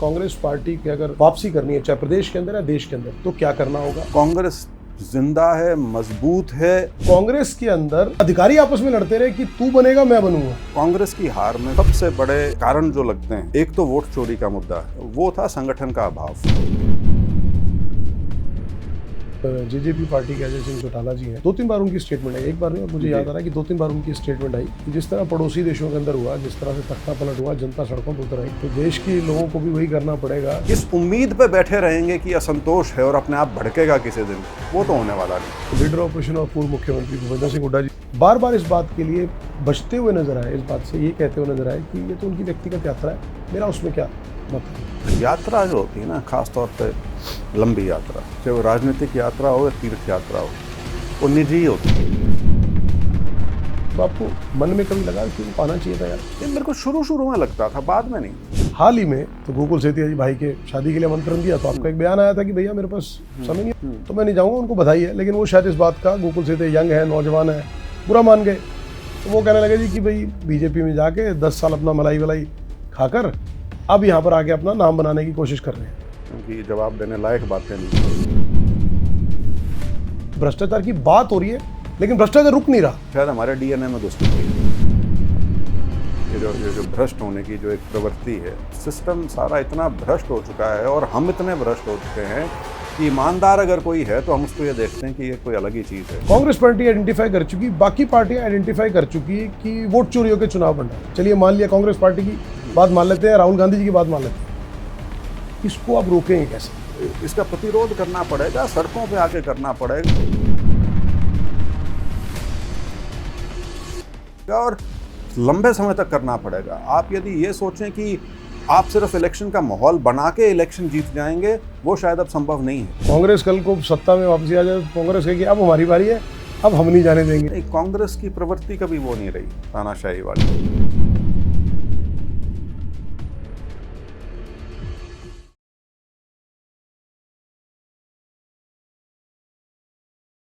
Congress party की अगर वापसी करनी है, चाहे प्रदेश के अंदर या देश के अंदर, तो क्या करना होगा? कांग्रेस जिंदा है, मजबूत है। कांग्रेस के अंदर अधिकारी आपस में लड़ते रहे कि तू बनेगा मैं बनूंगा। कांग्रेस की हार में सबसे बड़े कारण जो लगते हैं, एक तो वोट चोरी का मुद्दा है, वो था संगठन का अभाव। जेजेपी पार्टी के अजय सिंह चौटाला जी हैं, 2-3 बार उनकी स्टेटमेंट आई, एक बार नहीं, मुझे याद आ रहा है कि 2-3 बार उनकी स्टेटमेंट आई कि जिस तरह पड़ोसी देशों के अंदर हुआ, जिस तरह से तख्ता पलट हुआ, जनता सड़कों पर उतर आई, तो देश के लोगों को भी वही करना पड़ेगा। इस उम्मीद पे बैठे रहेंगे कि असंतोष है और अपने आप भड़केगा किसी दिन, वो तो होने वाला नहीं। लीडर ऑपोजिशन और पूर्व मुख्यमंत्री भूपेंद्र सिंह हुड्डा जी बार बार इस बात के लिए बचते हुए नजर आए, इस बात से ये कहते हुए नजर आए कि ये तो उनकी व्यक्तिगत यात्रा है, मेरा उसमें क्या मतलब। यात्रा जो होती है ना, खास तौर पे लंबी यात्रा, चाहे वो राजनीतिक यात्रा हो या तीर्थ यात्रा हो, वो निजी होती है। तो आपको मन में कभी लगा कि उनको आना चाहिए था यार? ये मेरे को शुरू में लगता था, बाद में नहीं। हाल ही में तो गोकुल सेतिया जी भाई के शादी के लिए आमंत्रण दिया, तो आपका एक बयान आया था कि भैया मेरे पास समय नहीं है, तो मैं नहीं जाऊंगा, उनको बधाई है। लेकिन वो शायद इस बात का, गोकुल सेतिया यंग है, नौजवान है, बुरा मान गए। तो वो कहने लगे जी कि भाई बीजेपी में जाके 10 साल अपना मलाई वलाई खाकर अब यहाँ पर आके अपना नाम बनाने की कोशिश कर रहे हैं, क्योंकि जवाब देने लायक बातें नहीं। भ्रष्टाचार की बात हो रही है लेकिन भ्रष्टाचार रुक नहीं रहा। शायद हमारे डीएनए में दोस्ती है। ये जो भ्रष्ट होने की जो एक प्रवृत्ति है, सिस्टम सारा इतना भ्रष्ट हो चुका है और हम इतने भ्रष्ट हो चुके हैं कि ईमानदार अगर कोई है तो हम उसको ये देखते हैं कि ये कोई अलग ही चीज़ है। कांग्रेस पार्टी आइडेंटिफाई कर चुकी, बाकी पार्टियां आइडेंटिफाई कर चुकी है कि वोट चोरी होकर चुनाव बन रहा है। चलिए मान लिया कांग्रेस पार्टी की बात मान लेते हैं, राहुल गांधी जी की बात मान लेते हैं, इसको आप रोकेंगे कैसे? इसका प्रतिरोध करना पड़ेगा, सड़कों पे आके करना पड़ेगा और लंबे समय तक करना पड़ेगा। आप यदि ये सोचें कि आप सिर्फ इलेक्शन का माहौल बना के इलेक्शन जीत जाएंगे, वो शायद अब संभव नहीं है। कांग्रेस कल को सत्ता में वापसी आ जाए, कांग्रेस कहेगी अब हमारी बारी है, अब हम नहीं जाने देंगे। कांग्रेस की प्रवृत्ति कभी वो नहीं रही तानाशाही वाली।